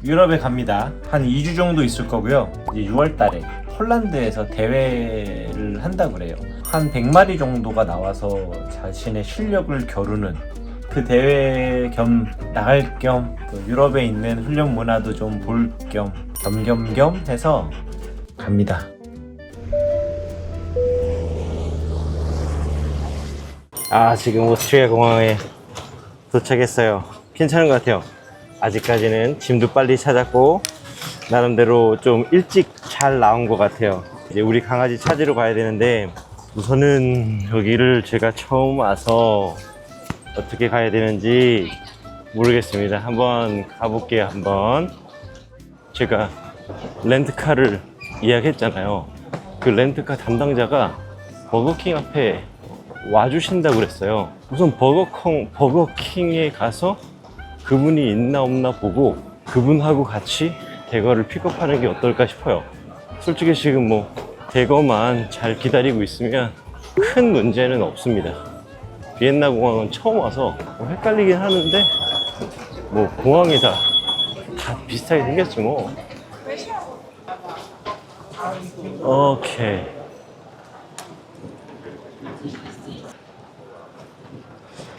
유럽에 갑니다. 한 2주 정도 있을 거고요. 이제 6월 달에 폴란드에서 대회를 한다고 그래요. 한 100마리 정도가 나와서 자신의 실력을 겨루는 그 대회 겸 나갈 겸 유럽에 있는 훈련 문화도 좀 볼 겸 겸 해서 갑니다. 지금 오스트리아 공항에 도착했어요. 괜찮은 것 같아요. 아직까지는 짐도 빨리 찾았고 나름대로 좀 일찍 잘 나온 것 같아요. 이제 우리 강아지 찾으러 가야 되는데 우선은 여기를 제가 처음 와서 어떻게 가야 되는지 모르겠습니다. 한번 가볼게요. 한번 제가 렌트카를 예약했잖아요. 그 렌트카 담당자가 버거킹 앞에 와주신다고 그랬어요. 우선 버거킹에 가서 그분이 있나 없나 보고 그분하고 같이 대거를 픽업하는 게 어떨까 싶어요. 솔직히 지금 뭐 대거만 잘 기다리고 있으면 큰 문제는 없습니다. 비엔나 공항은 처음 와서 헷갈리긴 하는데 뭐 공항이 다 비슷하게 생겼지 뭐. 오케이.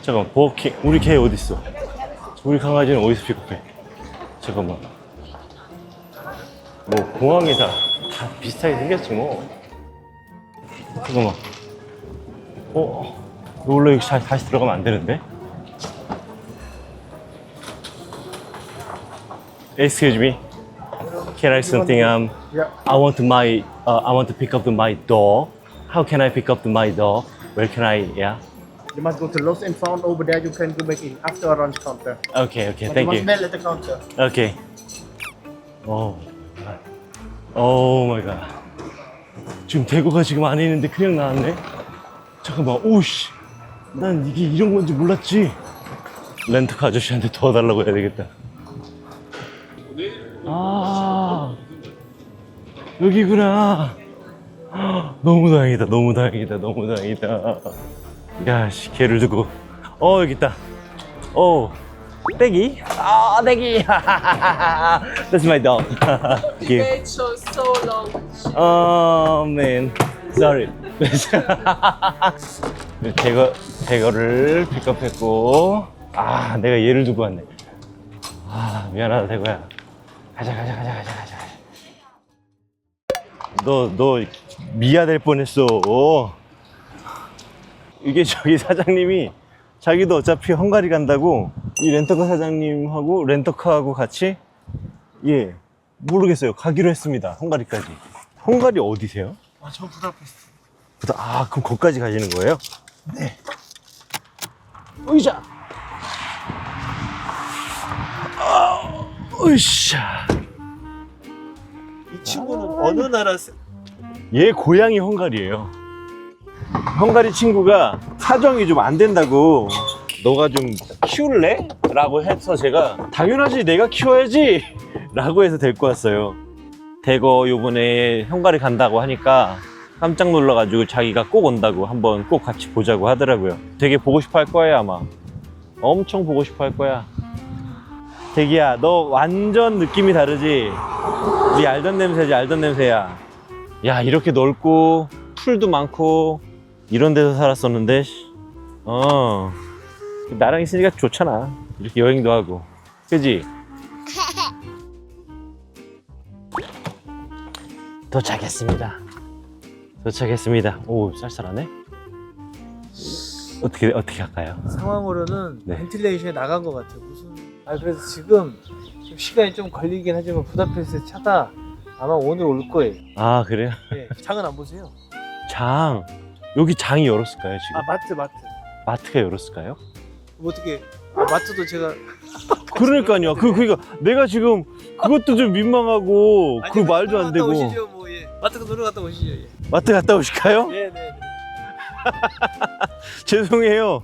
잠깐만, 버거킹 우리 개 어딨어? 우리 강아지는 어디서 픽업해? 잠깐만. 뭐 공항이 다 비슷하게 생겼지 뭐. 잠깐만. 원래 여기 다시 들어가면 안 되는데? Excuse me. Can I something? I want to pick up my dog. How can I pick up my dog? Where can I? Yeah. You must go to Lost and Found over there. You can go back in after around counter. Okay. But Thank you you. must mail at the counter. Okay. Oh my god. 지금 대구가 지금 안에 있는데 그냥 나왔네? 잠깐만, 오우씨. 난 이게 이런 건지 몰랐지. 렌트카 아저씨한테 도와달라고 해야 되겠다. 여기구나. 너무 다행이다. 야, 씨, 개를 두고. 여기 있다. 떼기? 떼기. That's my dog. Thank you. Wait so long. Oh man, sorry. 대거를 픽업했고, 내가 얘를 두고 왔네. 미안하다 대거야. 가자. 너 미아 될 뻔했어. 이게 저기 사장님이 자기도 어차피 헝가리 간다고 이 렌터카 사장님하고 렌터카하고 같이 모르겠어요. 가기로 했습니다. 헝가리까지. 헝가리 어디세요? 저 부다페스트. 그럼 거기까지 가시는 거예요? 네. 으이자. 으쌰. 이 친구는 어느 나라? 얘 고향이 헝가리예요. 헝가리 친구가 사정이 좀 안 된다고 너가 좀 키울래? 라고 해서 제가 당연하지 내가 키워야지 라고 해서 데리고 왔어요. 대거 요번에 헝가리 간다고 하니까 깜짝 놀라가지고 자기가 꼭 온다고 한번 꼭 같이 보자고 하더라고요. 되게 보고 싶어 할 거예요. 아마 엄청 보고 싶어 할 거야. 대기야, 너 완전 느낌이 다르지? 우리 알던 냄새야. 야, 이렇게 넓고 풀도 많고 이런 데서 살았었는데 나랑 있으니까 좋잖아. 이렇게 여행도 하고, 그지? 도착했습니다. 오, 쌀쌀하네. 어떻게 할까요? 상황으로는 네. 벤틸레이션이 나간 것 같아요. 그래서 지금 시간이 좀 걸리긴 하지만 부다페스트 차가 아마 오늘 올 거예요. 그래요? 네, 장은 안 보세요. 장, 여기 장이 열었을까요 지금? 마트. 마트가 열었을까요? 뭐 어떻게 마트도 제가 그러니까요. 그러니까 내가 지금 그것도 좀 민망하고 그 말도 안 되고. 오시죠, 마트도 놀러 갔다 오시죠. 예. 마트 갔다 오실까요? 네. 죄송해요.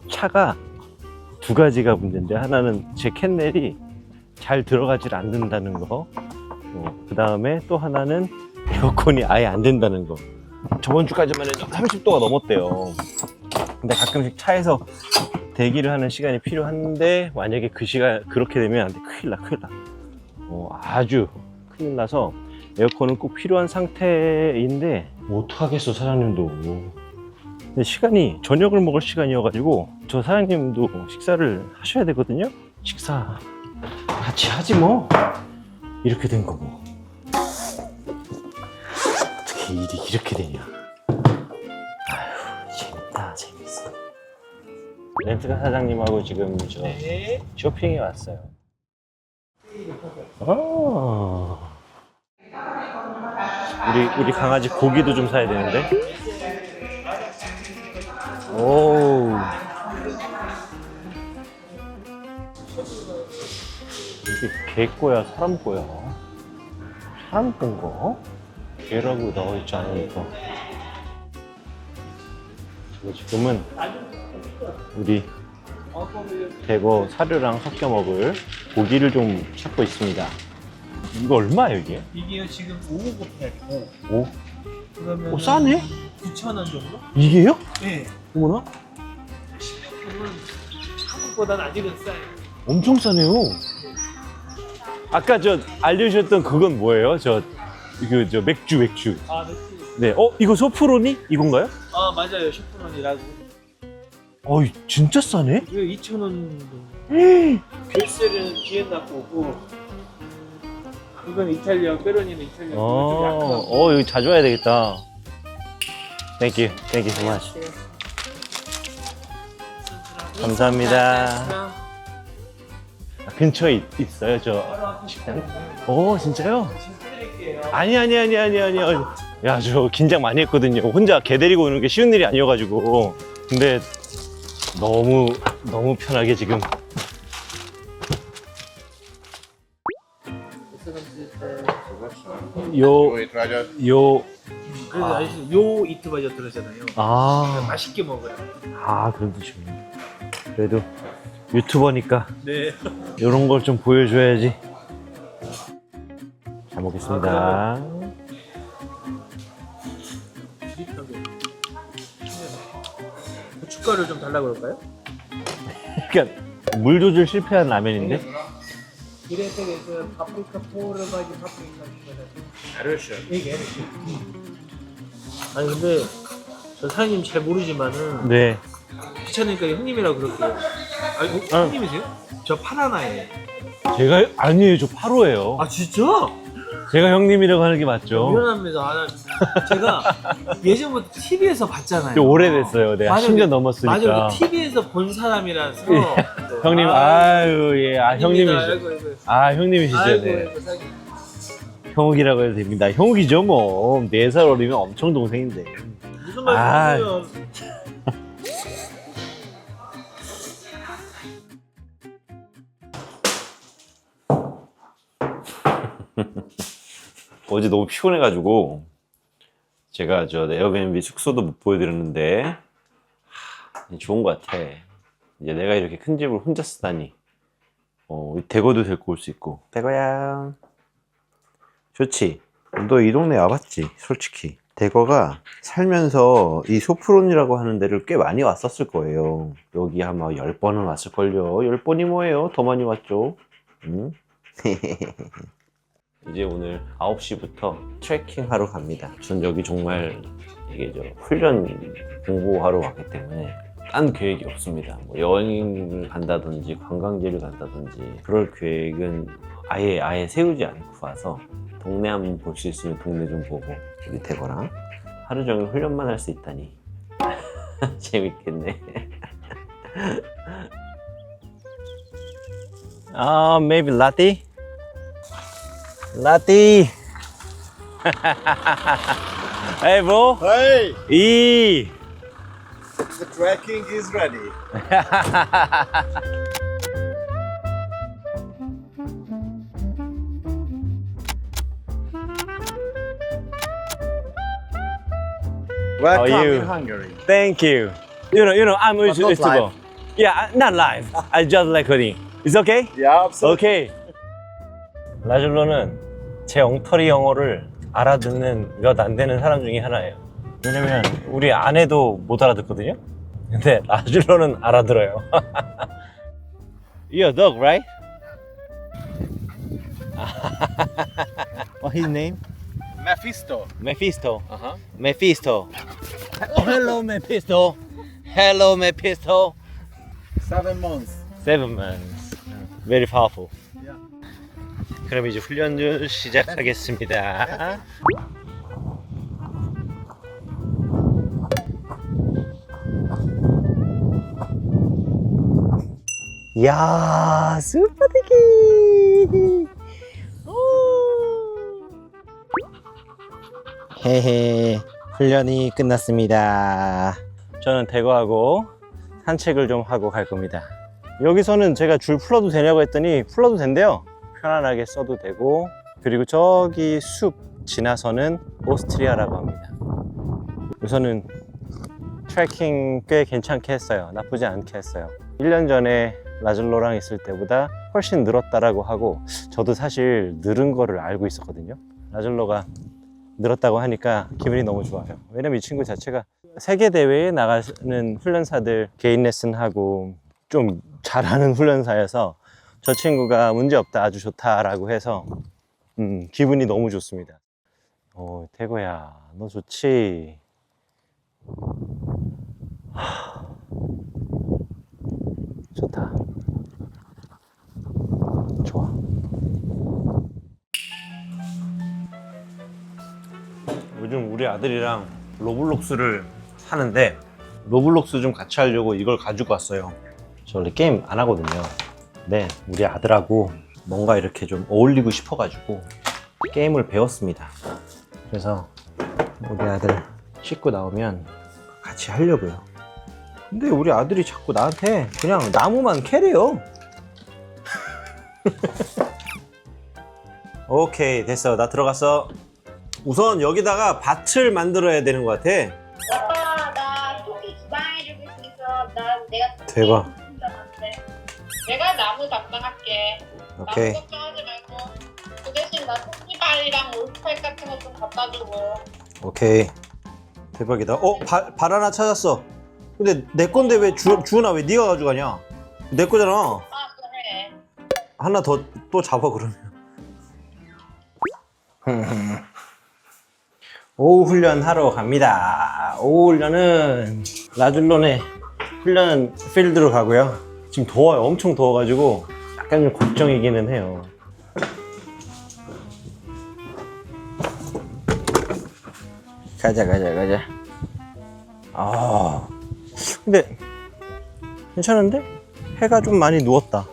차가 두 가지가 문제인데, 하나는 제 캔넬이 잘 들어가질 않는다는 거, 그 다음에 또 하나는 에어컨이 아예 안 된다는 거. 저번 주까지만 해도 30도가 넘었대요. 근데 가끔씩 차에서 대기를 하는 시간이 필요한데 만약에 그 시간 그렇게 되면 안 돼. 큰일 나. 아주 큰일 나서 에어컨은 꼭 필요한 상태인데 뭐 어떡하겠어 사장님도. 근데 시간이 저녁을 먹을 시간이어가지고 저 사장님도 식사를 하셔야 되거든요. 식사 같이 하지 뭐. 이렇게 된 거고. 어떻게 일이 이렇게 되냐. 아휴 재밌다 재밌어. 렌트카 사장님하고 지금 저 쇼핑에 왔어요. 우리 강아지 고기도 좀 사야 되는데. 오. 이게 개꼬야, 사람 꼬야? 사람 꼰 거? 개라고 나와 있지 않으니까. 지금은 우리 대거 사료랑 섞여 먹을 고기를 좀 찾고 있습니다. 이거 얼마예요 이게? 이게요 지금 550 오? 그러면 오 싸네? 9,000원 정도? 이게요? 네. 어머나? 그러면 한국보다는 아직은 싸요. 엄청 싸네요. 아까 저 알려주셨던 그건 뭐예요? 저 맥주. 아 맥주. 네. 이거 소프로니? 이건가요? 아 맞아요. 슈퍼런이라고. 진짜 싸네? 이거 2,000원 결세는 비엔나 거고 이건 이탈리아, 페로니는 이탈리아. 좀 약하고. 여기 자주 와야 되겠다. Thank you so much. 감사합니다. 근처에 있어요, 저 식당? 진짜요? 아니. 야, 저 긴장 많이 했거든요. 혼자 개 데리고 오는 게 쉬운 일이 아니어가지고. 근데 너무 편하게 지금. 그래서 아저씨 요 이트바저 들었잖아요. 맛있게 먹어요. 그런 뜻이군요. 그래도 유튜버니까 네. 이런 걸 좀 보여줘야지. 잘 먹겠습니다. 고춧가루 좀 달라고 그럴까요? 그러니까 물 조절 실패한 라면인데? 그래서 파프리카 포르바지 파프리카 알았어. 이게. 아니 근데 저 사장님 잘 모르지만은 네. 귀찮으니까 형님이라고 그럴게요. 아니 형님이세요? 저 파나나예요. 제가 아니에요, 저 8호예요. 아 진짜? 제가 형님이라고 하는 게 맞죠? 미안합니다. 제가 예전부터 TV에서 봤잖아요. 좀 오래됐어요. 네, 맞아요. 10년 넘었으니까. 맞아요. TV에서 본 사람이라서. 형님, 예, 형님이시죠. 형님이시죠, 네. 형욱이라고 해도 됩니다. 형욱이죠, 뭐. 4살 어리면 엄청 동생인데. 무슨 말이에요? 어제 너무 피곤해가지고 제가 저 에어비앤비 숙소도 못 보여드렸는데 좋은 것 같아. 이제 내가 이렇게 큰 집을 혼자 쓰다니. 대거도 데리고 올 수 있고. 대거야 좋지? 너 이 동네 와봤지? 솔직히 대거가 살면서 이 소프론이라고 하는 데를 꽤 많이 왔었을 거예요. 여기 아마 10번은 왔을걸요. 10번이 뭐예요? 더 많이 왔죠. 응? 이제 오늘 9시부터 트레킹 하러 갑니다. 전 여기 정말 이게 훈련 공부하러 왔기 때문에 딴 계획이 없습니다. 뭐 여행을 간다든지 관광지를 간다든지 그럴 계획은 아예 세우지 않고 와서 동네 한번 볼 수 있으면 동네 좀 보고 우리 대거랑 하루 종일 훈련만 할 수 있다니 재밌겠네. Maybe latte? Latte. Hey bro. Hey, E. the trekking is ready. Welcome you? in Hungary. Thank you. I'm a But not YouTuber. live. Yeah, not live. I just recording. It's okay? Yeah, absolutely. Okay. 라줄로는 제 엉터리 영어를 알아듣는 몇 안 되는 사람 중에 하나예요. 왜냐면 우리 아내도 못 알아듣거든요. 근데 라줄로는 알아들어요. You're a dog, right? What's his name? Mephisto. Mephisto. Uh-huh. Mephisto. Oh, hello, Mephisto. Hello, Mephisto. 7 months. 7 months. Very powerful. Yeah. 그럼 이제 훈련을 시작하겠습니다. 이야, 슈퍼대기. 헤헤, 훈련이 끝났습니다. 저는 대거하고 산책을 좀 하고 갈 겁니다. 여기서는 제가 줄 풀어도 되냐고 했더니 풀어도 된대요. 편안하게 써도 되고, 그리고 저기 숲 지나서는 오스트리아라고 합니다. 우선은 트레킹 꽤 괜찮게 했어요. 나쁘지 않게 했어요. 1년 전에 라줄로랑 있을 때보다 훨씬 늘었다라고 하고, 저도 사실 늘은 거를 알고 있었거든요. 라줄로가 늘었다고 하니까 기분이 너무 좋아요. 왜냐면 이 친구 자체가 세계 대회에 나가는 훈련사들 개인 레슨하고 좀 잘하는 훈련사여서 저 친구가 문제 없다, 아주 좋다라고 해서 기분이 너무 좋습니다. 태고야, 너 좋지? 좋다. 좋아. 요즘 우리 아들이랑 로블록스를 하는데 로블록스 좀 같이 하려고 이걸 가지고 왔어요. 저 원래 게임 안 하거든요. 네, 우리 아들하고 뭔가 이렇게 좀 어울리고 싶어가지고 게임을 배웠습니다. 그래서 우리 아들 씻고 나오면 같이 하려고요. 근데 우리 아들이 자꾸 나한테 그냥 나무만 캐래요. 오케이, 됐어. 나 들어갔어. 우선 여기다가 밭을 만들어야 되는 것 같아. 아빠, 나 토끼 주방해주고 있어. 내가 대박. 내가 나무 담당할게. 오케이. 나무 걱정하지 말고 그 대신 나 토끼발이랑 올팔 같은 거 좀 갖다 주고. 오케이. 대박이다. 발 하나 찾았어. 근데 내 건데 왜 주은아 왜 네가 가져가냐? 내 거잖아. 아, 그래. 하나 더 또 잡아 그러면. 오후 훈련 하러 갑니다. 오후 훈련은 라줄론의 훈련 필드로 가고요. 지금 더워요. 엄청 더워가지고 약간 좀 걱정이기는 해요. 가자. 아, 근데 괜찮은데? 해가 좀 많이 누웠다.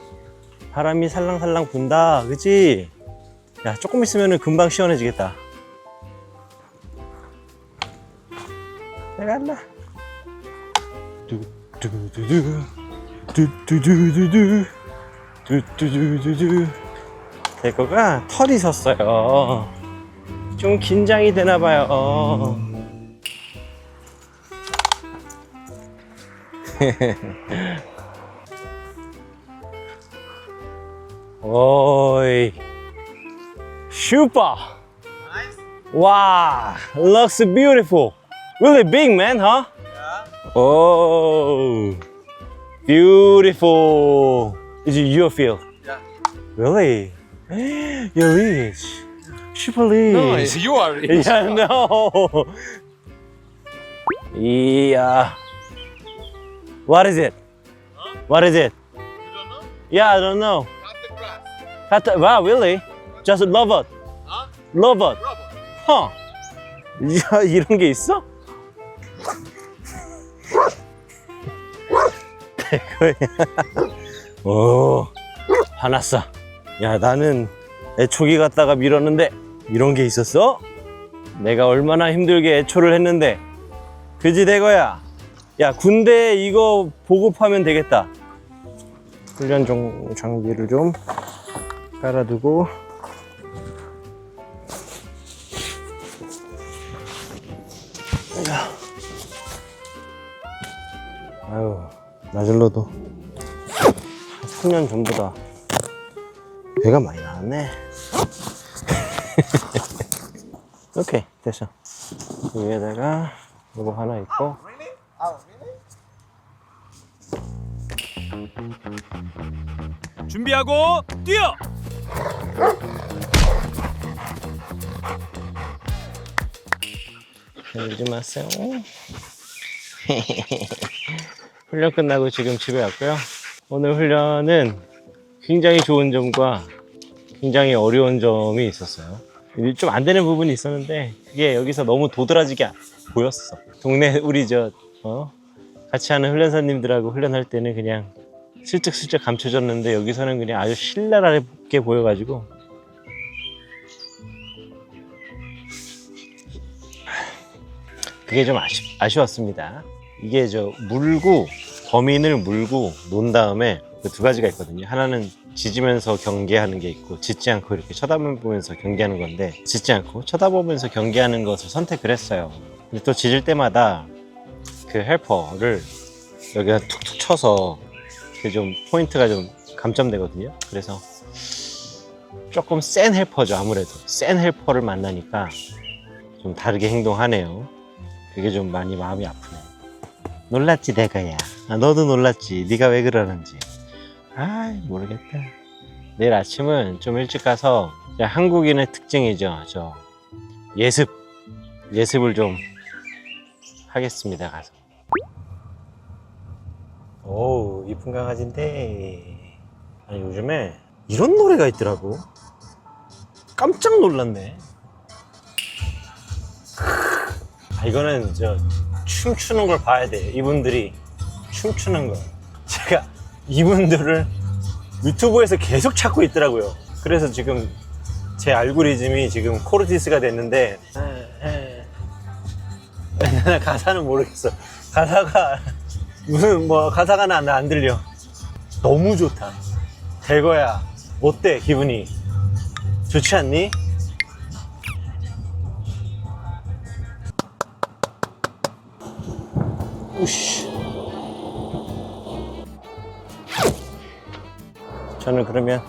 바람이 살랑살랑 분다. 그치? 야, 조금 있으면 금방 시원해지겠다. 내가 한다. 대거가 털이 섰어요. 좀 긴장이 되나봐요. 오이, 슈퍼. Wow, looks beautiful. Really big, man, huh? Yeah. Oh, beautiful. Is it your field? Yeah. Really? You're rich. Super rich. No, you are rich. Yeah, no. Yeah. What is it? Huh? What is it? You don't know? Yeah, I don't know. Cut the grass. Wow, really? Just love it. Huh? Love it. Rubber. Huh. 야, 이런 게 있어? 오, 화났어. 야, 나는 애초기 갖다가 밀었는데 이런 게 있었어? 내가 얼마나 힘들게 애초를 했는데. 그지 대거야? 야, 군대에 이거 보급하면 되겠다. 훈련 장비를 좀 깔아두고. 아유, 라줄로도 한 3년 전보다 배가 많이 나왔네. 오케이, 됐어. 위에다가 이거 하나 있고. Really? Oh, really? 준비하고 뛰어. 울지 마세요. 훈련 끝나고 지금 집에 왔고요. 오늘 훈련은 굉장히 좋은 점과 굉장히 어려운 점이 있었어요. 좀 안 되는 부분이 있었는데 그게 여기서 너무 도드라지게 보였어. 동네 우리 같이 하는 훈련사님들하고 훈련할 때는 그냥 슬쩍슬쩍 감춰졌는데 여기서는 그냥 아주 신랄하게 보여가지고 그게 좀 아쉬웠습니다. 이게 범인을 물고 논 다음에 그 두 가지가 있거든요. 하나는 짖으면서 경계하는 게 있고 짖지 않고 이렇게 쳐다보면서 경계하는 건데 짖지 않고 쳐다보면서 경계하는 것을 선택을 했어요. 근데 또 짖을 때마다 그 헬퍼를 여기다 툭툭 쳐서 그 좀 포인트가 좀 감점되거든요. 그래서 조금 센 헬퍼죠. 아무래도 센 헬퍼를 만나니까 좀 다르게 행동하네요. 그게 좀 많이 마음이 아프네. 놀랐지 내가야. 너도 놀랐지. 네가 왜 그러는지. 모르겠다. 내일 아침은 좀 일찍 가서 한국인의 특징이죠. 예습을 좀 하겠습니다. 가서. 오, 이쁜 강아지인데. 아니, 요즘에 이런 노래가 있더라고. 깜짝 놀랐네. 이거는 춤추는 걸 봐야 돼. 이분들이 춤추는 거. 제가 이분들을 유튜브에서 계속 찾고 있더라고요. 그래서 지금 제 알고리즘이 지금 코르티스가 됐는데 나 가사는 모르겠어. 가사가 무슨 가사가 나 안 들려. 너무 좋다. 대거야, 어때 기분이? 좋지 않니? 우씨. 저는 그러면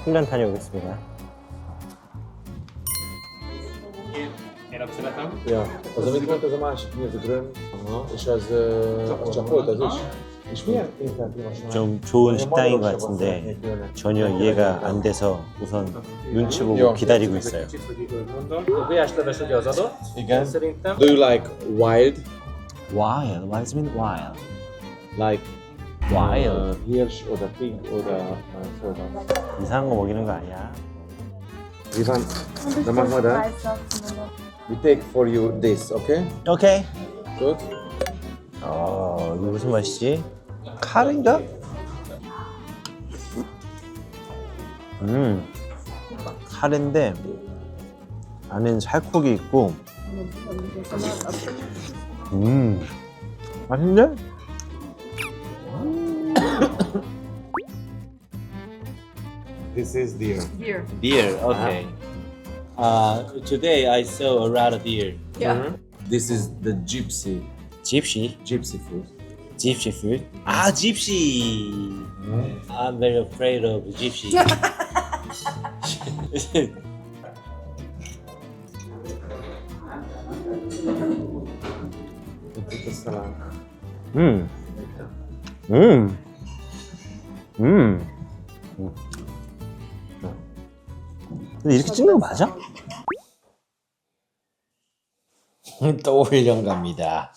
훈련 다녀오겠습니다. Ja, az amit mondta, az a másik mi az a drön, és az csak volt az is. És milyen ételpillanat? 좀 좋은 식당인 것 같은데 전혀 이해가 안 돼서 우선 눈치 보고 기다리고 있어요. A gulyásleves ugye az adott, Igen. szerintem. Do you like wild? Wild? What does it mean wild? Like Wild? hirsch oder pig oder Földern. 이상한 거 먹이는 거 아니야? Ivan, dann machen wir das. We take for you this, okay? 오케이. Good. 이거 무슨 맛이지? 카레인가? 카레인데 안에는 살코기 있고 맛있네? This is deer. Deer, okay. Today I saw a lot of deer. This is the gypsy Gypsy food. Gypsy food? Gypsy! I'm very afraid of gypsy. 근데 이렇게 찍는 거 맞아? 또 훈련 갑니다.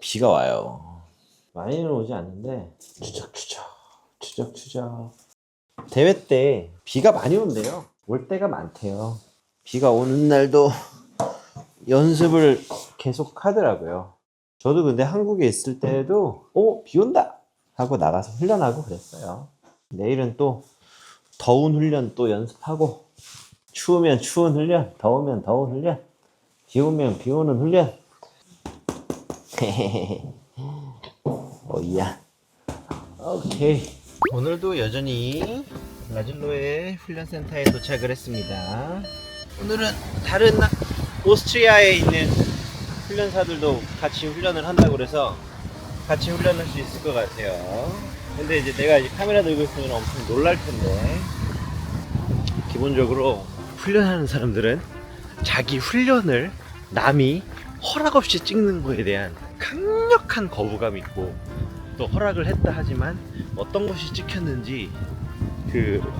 비가 와요. 많이는 오지 않는데 추적추적 대회 때 비가 많이 온대요. 올 때가 많대요. 비가 오는 날도 연습을 계속 하더라고요. 저도 근데 한국에 있을 때도 비 온다 하고 나가서 훈련하고 그랬어요. 내일은 또 더운 훈련 또 연습하고 추우면 추운 훈련, 더우면 더운 훈련, 비 오면 비 오는 훈련. 오야. 오케이. 오늘도 여전히 라질로의 훈련센터에 도착을 했습니다. 오늘은 다른 오스트리아에 있는 훈련사들도 같이 훈련을 한다고 그래서 같이 훈련할 수 있을 것 같아요. 근데 이제 내가 이제 카메라 들고 있으면 엄청 놀랄 텐데, 기본적으로 훈련하는 사람들은 자기 훈련을 남이 허락 없이 찍는 거에 대한 강력한 거부감이 있고 또 허락을 했다 하지만 어떤 것이 찍혔는지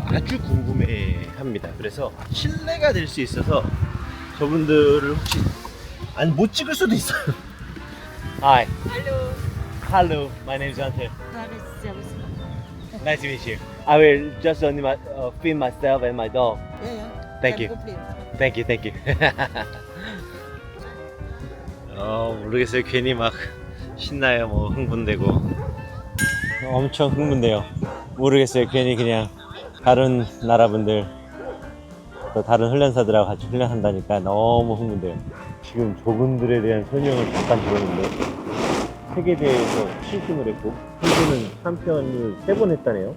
아주 궁금해합니다. 그래서 신뢰가 될 수 있어서 저분들을 혹시 못 찍을 수도 있어요. Hi. Hello. Hello. My name is Ante. That is Jessica. Nice to meet you. I will just only film myself and my dog. Yeah, yeah. Thank you. Thank you. Thank you. 모르겠어요. 괜히 막 신나요. 뭐 흥분되고 엄청 흥분돼요. 모르겠어요. 괜히 그냥 다른 나라 분들 또 다른 훈련사들하고 같이 훈련한다니까 너무 흥분돼요. 지금 저분들에 대한 설명을 잠깐 들었는데 세계대회에서 7등을 했고 한편은 한 편을 3번 했다네요.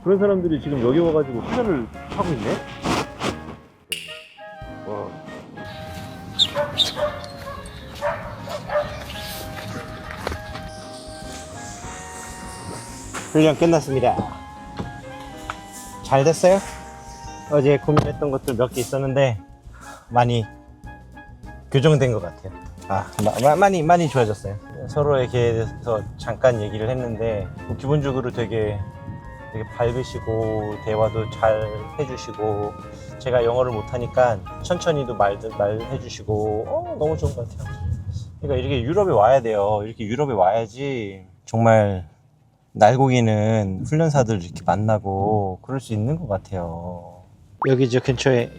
그런 사람들이 지금 여기 와가지고 훈련을 하고 있네. 와. 훈련 끝났습니다. 잘 됐어요? 어제 고민했던 것들 몇 개 있었는데 많이 교정된 것 같아요. 많이 좋아졌어요. 서로에게 대해서 잠깐 얘기를 했는데 기본적으로 되게 밝으시고 대화도 잘 해주시고 제가 영어를 못하니까 천천히도 말해주시고 너무 좋은 것 같아요. 그러니까 이렇게 유럽에 와야 돼요. 이렇게 유럽에 와야지 정말 날고기는 훈련사들 이렇게 만나고 그럴 수 있는 것 같아요. 여기 저 근처에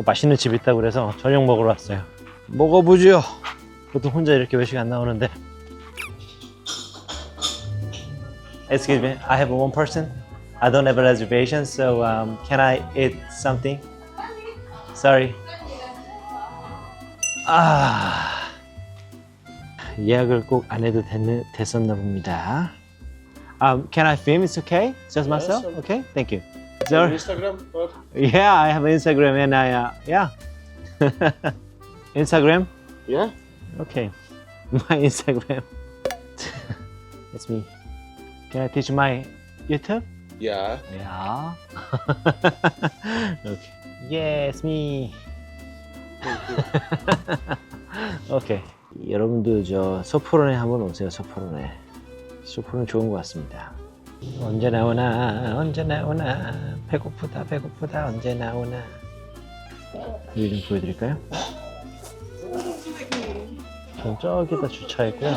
맛있는 집 있다고 그래서 저녁 먹으러 왔어요. 먹어보죠. 보통 혼자 이렇게 외식 안 나오는데. Excuse me, I have one person. I don't have a reservation, so can I eat something? Sorry. 예약을 꼭 안 해도 됐었나 봅니다. Can I film? It's okay? Just myself? Okay? Thank you. Sorry. Instagram? What? Yeah, I have Instagram and yeah. Instagram? Yeah? Okay. My Instagram. It's me. Can I teach my YouTube? Yeah. Yeah. Okay. Yes, me. Okay. 여러분도 저 소프론에 한번 오세요. 소프론에. 소프론 좋은 것 같습니다. 언제 나오나 배고프다 언제 나오나. 여기 좀 보여드릴까요? 전 저기다 주차했고요.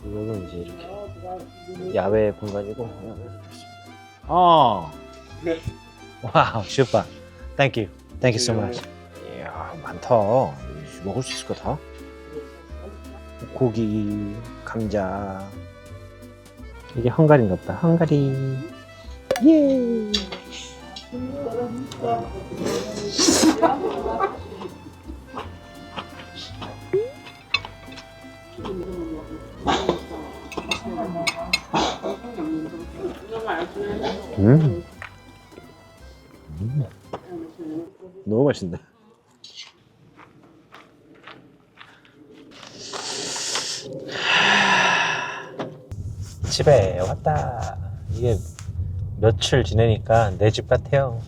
이거는 이제 이렇게 야외 공간이고. 와우, 슈퍼. Thank you so much. 이야, 많다. 먹을 수 있을 것 같아. 고기, 감자. 이게 헝가리인가 보다. 헝가리. 예. 너무 맛있네. 집에 왔다. 이게 며칠 지내니까 내 집 같아요.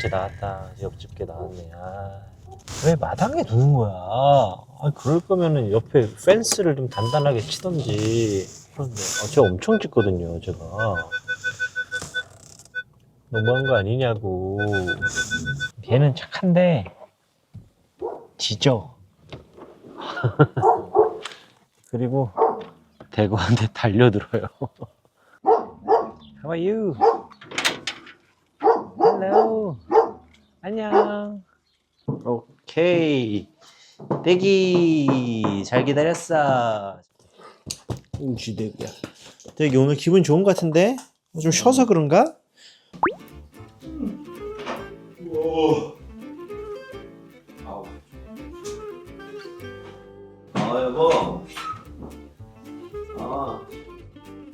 쟤 나왔다. 옆집 게 나왔네. 왜 마당에 두는 거야? 그럴 거면은 옆에 펜스를 좀 단단하게 치던지. 그런데 제가 엄청 짖거든요. 제가 너무한 거 아니냐고. 걔는 착한데 짖어. 그리고 대구한테 달려들어요. How are you? Hello. 안녕. 오케이. 대기 잘 기다렸어. 우지 대구야. 대기 오늘 기분 좋은 것 같은데? 좀 쉬어서 그런가? 여보.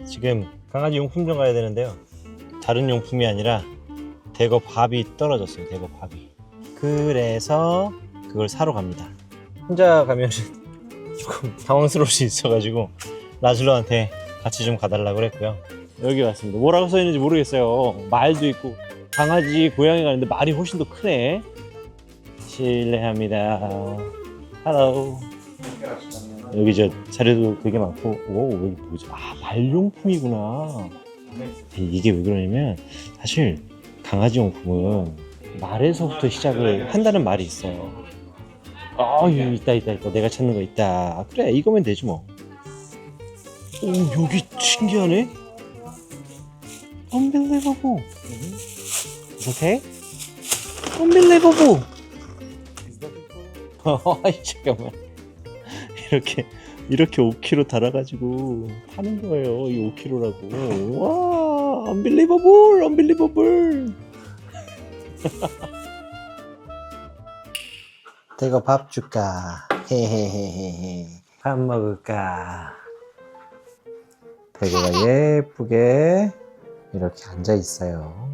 지금 강아지 용품점 가야 되는데요. 다른 용품이 아니라 대거 밥이 떨어졌어요. 대거 밥이. 그래서 그걸 사러 갑니다. 혼자 가면 조금 당황스러울 수 있어가지고 라즐러한테 같이 좀 가달라고 그랬고요. 여기 왔습니다. 뭐라고 써있는지 모르겠어요. 말도 있고. 강아지 고양이 가는데 말이 훨씬 더 크네. 실례합니다. Hello. 여기 저 자료도 되게 많고. 오, 여기 뭐지? 아, 말용품이구나. 이게 왜 그러냐면 사실 강아지 용품은 말에서부터 시작을 한다는 말이 있어요. 여기 있다. 내가 찾는 거 있다. 그래, 이거면 되지 뭐. 오, 여기 신기하네. Unbelievable. 오케이? Unbelievable. 잠깐만. 이렇게 5kg 달아가지고 파는 거예요. 이 5kg라고. 와, unbelievable. 대거 밥 줄까? 헤헤헤헤. 밥 먹을까? 대거가 예쁘게 이렇게 앉아 있어요.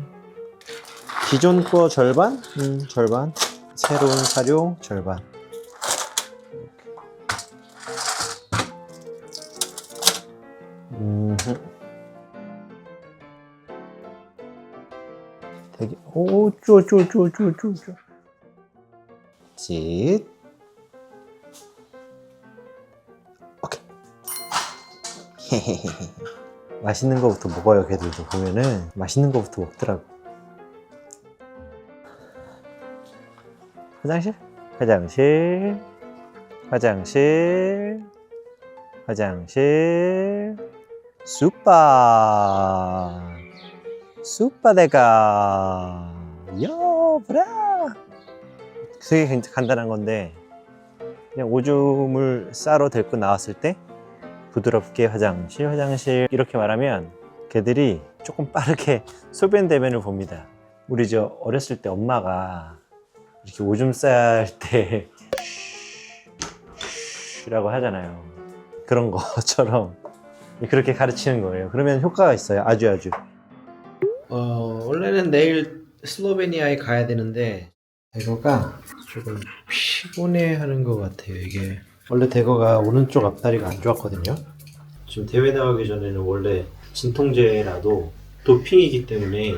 기존 거 절반? 절반. 새로운 사료 절반. 되게 쪼 짓. 오케이. 맛있는 거부터 먹어요. 걔들도 보면은 맛있는 거부터 먹더라고. 화장실. 수빠데가 여브라. 되게 간단한 건데 그냥 오줌을 싸러 데리고 나왔을 때 부드럽게 화장실 이렇게 말하면 걔들이 조금 빠르게 소변 대변을 봅니다. 우리 저 어렸을 때 엄마가 이렇게 오줌 쌀 때 라고 하잖아요. 그런 것처럼 그렇게 가르치는 거예요. 그러면 효과가 있어요. 아주. 원래는 내일 슬로베니아에 가야 되는데 대거가 조금 피곤해하는 것 같아요. 이게 원래 대거가 오른쪽 앞다리가 안 좋았거든요. 지금 대회 나가기 전에는 원래 진통제라도 도핑이기 때문에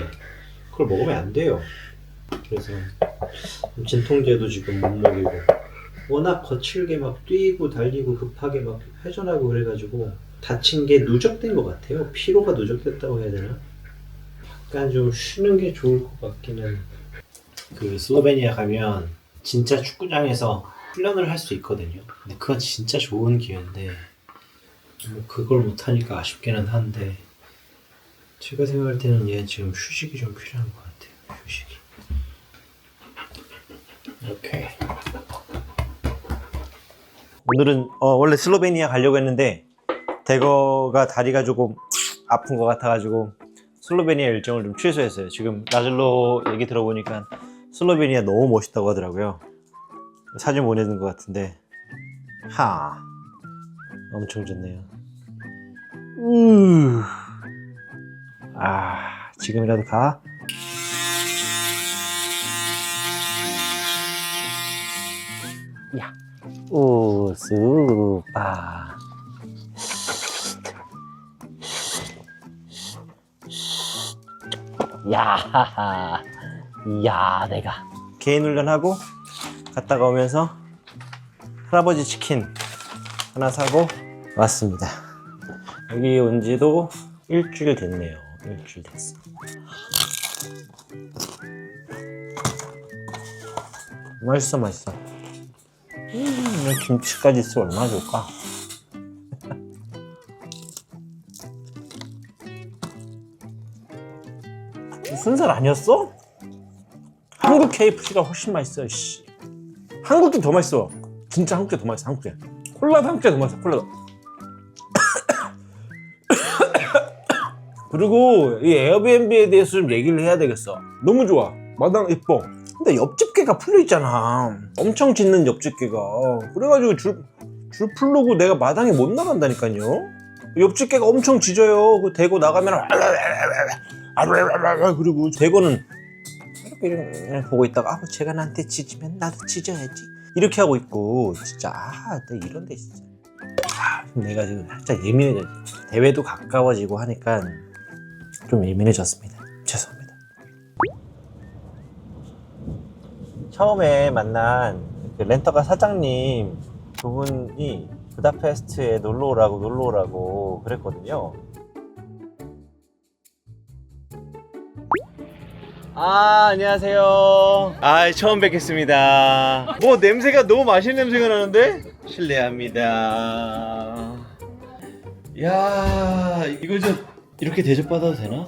그걸 먹으면 안 돼요. 그래서 진통제도 지금 못 먹이고 워낙 거칠게 막 뛰고 달리고 급하게 막 회전하고 그래가지고 다친 게 누적된 것 같아요. 피로가 누적됐다고 해야 되나? 약간 좀 쉬는 게 좋을 것 같기는. 그 슬로베니아 가면 진짜 축구장에서 훈련을 할 수 있거든요. 근데 그건 진짜 좋은 기회인데 뭐 그걸 못하니까 아쉽기는 한데 제가 생각할 때는 얘 지금 휴식이 좀 필요한 것 같아요. 휴식이. 오케이. 오늘은 원래 슬로베니아 가려고 했는데 대거가 다리가 조금 아픈 것 같아가지고 슬로베니아 일정을 좀 취소했어요. 지금 라즐로 얘기 들어보니까 슬로베니아 너무 멋있다고 하더라고요. 사진 보내준 것 같은데 엄청 좋네요. 지금이라도 가. 야, 수빠. 야, 내가 개인 훈련하고 갔다가 오면서 할아버지 치킨 하나 사고 왔습니다. 여기 온 지도 일주일 됐네요. 일주일 됐어. 맛있어. 김치까지 있으면 얼마나 좋을까? 순살 아니었어? 한국 KFC가 훨씬 맛있어요. 씨. 한국게 더 맛있어. 진짜 한국게 더 맛있어. 한국게. 콜라도 한국게 더 맛있어. 콜라도. 그리고 이 에어비앤비에 대해서 좀 얘기를 해야 되겠어. 너무 좋아. 마당 예뻐. 근데 옆집게가 풀려있잖아. 엄청 짖는 옆집게가. 그래가지고 줄 풀르고 내가 마당에 못 나간다니까요. 옆집게가 엄청 짖어요. 그 대고 나가면 그리고 대고는 이렇게 보고 있다가 제가 나한테 짖으면 나도 짖어야지 이렇게 하고 있고 진짜 내가 이런데 진짜 내가 지금 살짝 예민해졌지. 대회도 가까워지고 하니까 좀 예민해졌습니다. 죄송합니다. 처음에 만난 그 렌터카 사장님 두 분이 부다페스트에 놀러 오라고 그랬거든요. 안녕하세요. 처음 뵙겠습니다. 뭐 냄새가 너무 맛있는 냄새가 나는데? 실례합니다. 야, 이거 좀 이렇게 대접받아도 되나?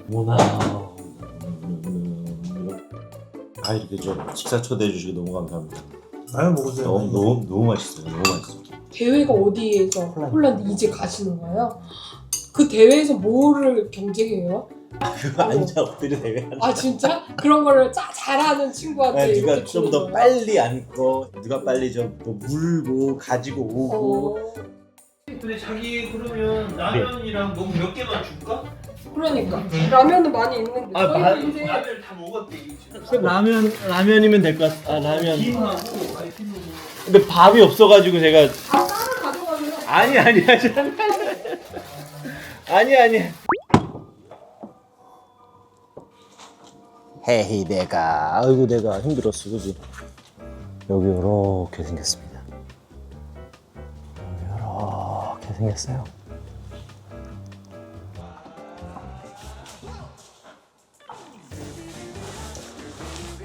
뭐나. 이렇게 좀 식사 초대해 주시고 너무 감사합니다. 먹으세요. 너무 맛있어요. 너무 맛있어. 대회가 어디에서 폴란드 이제 가시는 거예요? 그 대회에서 뭐를 경쟁해요? 그거 앉아 엎드려 대회하는. 진짜? 그런 거를 잘하는 친구한테 누가 이렇게 좀 주는 더 거예요? 빨리 앉고 누가 빨리 좀 뭐 물고 가지고 오고. 근데 자기 그러면 라면이랑 뭐 몇 개만 줄까? 그러니까 라면은 많이 있는데 저희는 이제 라면을 다 먹었대 지금. 라면이면 될 것 같아. 라면. 김하고 근데 밥이 없어가지고 제가 다 가져가세요. 아니. 헤이 내가 힘들었어 그지? 여기 이렇게 생겼습니다. 여기 이렇게 생겼어요.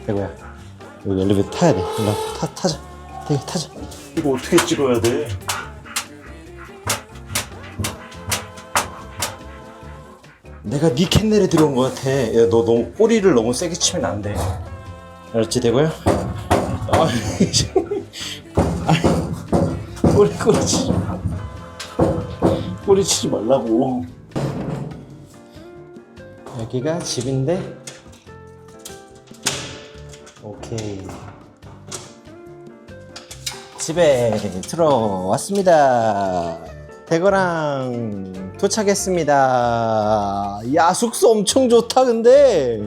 대구야 여기 엘리베이터 타야 돼. 타자. 되게 타자. 이거 어떻게 찍어야 돼? 내가 네 캔넬에 들어온 것 같아. 야, 너 너무 꼬리를 너무 세게 치면 안 돼. 알았지, 대구야? 꼬리 치지 말라고. 여기가 집인데. 오케이. 집에 들어왔습니다. 대거랑 도착했습니다. 야, 숙소 엄청 좋다. 근데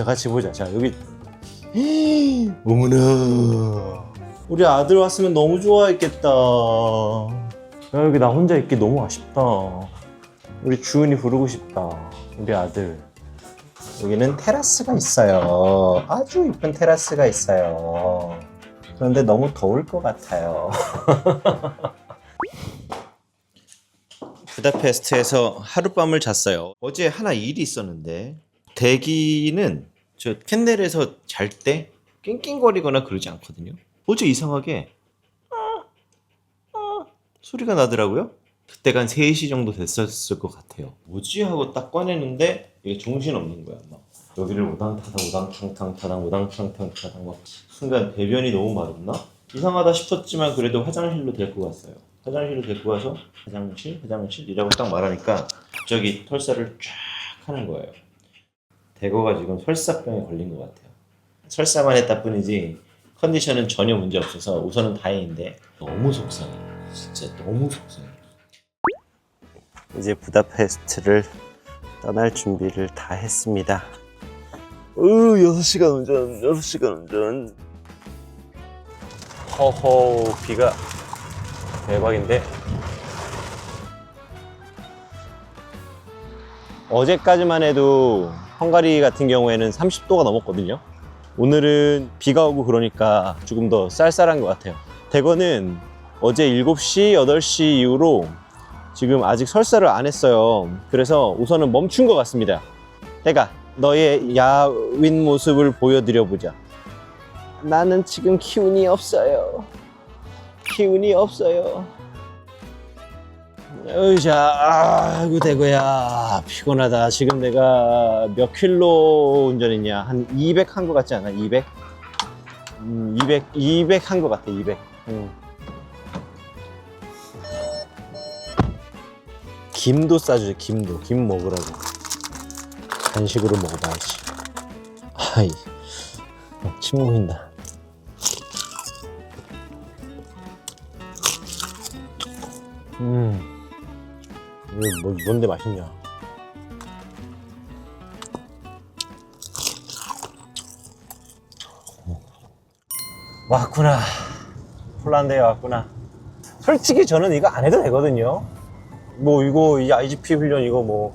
같이 보자. 자, 여기 어머나, 우리 아들 왔으면 너무 좋아했겠다. 야, 여기 나 혼자 있기 너무 아쉽다. 우리 주은이 부르고 싶다. 우리 아들. 여기는 테라스가 있어요. 아주 이쁜 테라스가 있어요. 그런데 너무 더울 것 같아요. 부다페스트에서 하룻밤을 잤어요. 어제 하나 일이 있었는데, 대기는 저 캔넬에서 잘 때 낑낑거리거나 그러지 않거든요. 어제 이상하게 소리가 나더라고요. 그때가 한 3시 정도 됐었을 것 같아요. 뭐지 하고 딱 꺼내는데 이게 정신없는 거야. 막 여기를 우당탕탕 타당 막 순간 배변이 너무 마렵나? 이상하다 싶었지만 그래도 화장실로 데리고 갔어요. 화장실로 데리고 가서 화장실 이라고 딱 말하니까 갑자기 설사를 쫙 하는 거예요. 대거가 지금 설사병에 걸린 것 같아요. 설사만 했다 뿐이지 컨디션은 전혀 문제 없어서 우선은 다행인데 너무 속상해요. 진짜 너무 속상해요. 이제 부다페스트를 떠날 준비를 다 했습니다. 6시간 운전. 허허, 비가 대박인데. 어제까지만 해도 헝가리 같은 경우에는 30도가 넘었거든요. 오늘은 비가 오고 그러니까 조금 더 쌀쌀한 것 같아요. 대거는 어제 7시, 8시 이후로 지금 아직 설사를 안 했어요. 그래서 우선은 멈춘 것 같습니다. 대가, 너의 야윈 모습을 보여드려 보자. 나는 지금 기운이 없어요. 으자, 아이고 대구야, 피곤하다. 지금 내가 몇 킬로 운전했냐? 한 200 한 것 같지 않아? 200 한 것 같아. 200. 김도 싸주죠. 김 먹으라고. 간식으로 먹어봐야지. 아이, 침 고인다. 이거 뭔데 맛있냐? 왔구나. 폴란드에 왔구나. 솔직히 저는 이거 안 해도 되거든요. 뭐 이거 이 IGP 훈련 이거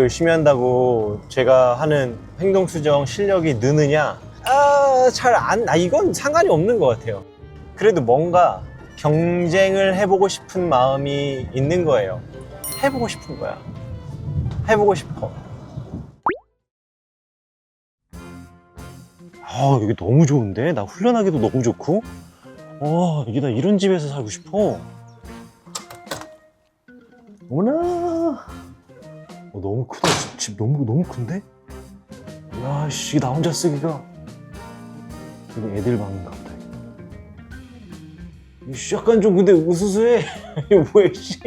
열심히 한다고 제가 하는 행동 수정 실력이 느느냐? 이건 상관이 없는 것 같아요. 그래도 뭔가 경쟁을 해보고 싶은 마음이 있는 거예요. 해보고 싶은 거야. 해보고 싶어. 아, 여기 너무 좋은데? 나 훈련하기도 너무 좋고. 이게 나 이런 집에서 살고 싶어. 어머나. 너무 크다. 집 너무 큰데? 야, 씨, 나 혼자 쓰기가. 이거 애들 방인가 보다. 씨, 약간 좀 근데 으스스해. 이거 뭐야, 씨.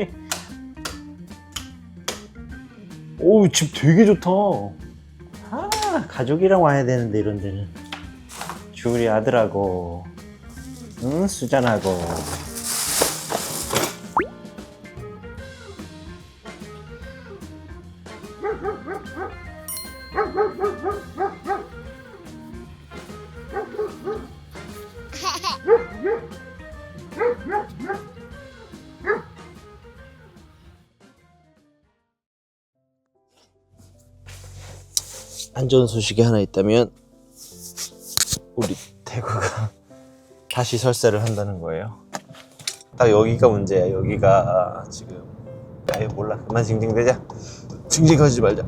오우, 집 되게 좋다. 아, 가족이랑 와야 되는데, 이런 데는. 주리 아들하고, 응, 수잔하고. 안 좋은 소식이 하나 있다면 우리 대구가 다시 설사를 한다는 거예요. 딱 여기가 문제야. 여기가 지금 아유 몰라. 그만 징징대자. 징징거리지 말자.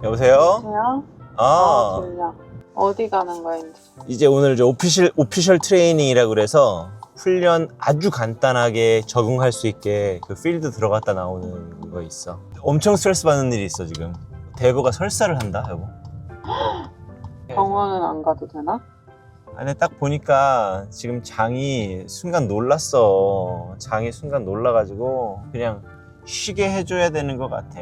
여보세요? 여보세요? 아, 들려. 어디 가는 거야, 이제 오늘 이제 오피셜 트레이닝이라 그래서 훈련 아주 간단하게 적응할 수 있게 그 필드 들어갔다 나오는 거 있어. 엄청 스트레스 받는 일이 있어 지금. 대보가 설사를 한다 여보. 병원은 안 가도 되나? 아니 딱 보니까 지금 장이 순간 놀랐어. 장이 순간 놀라가지고 그냥 쉬게 해줘야 되는 것 같아.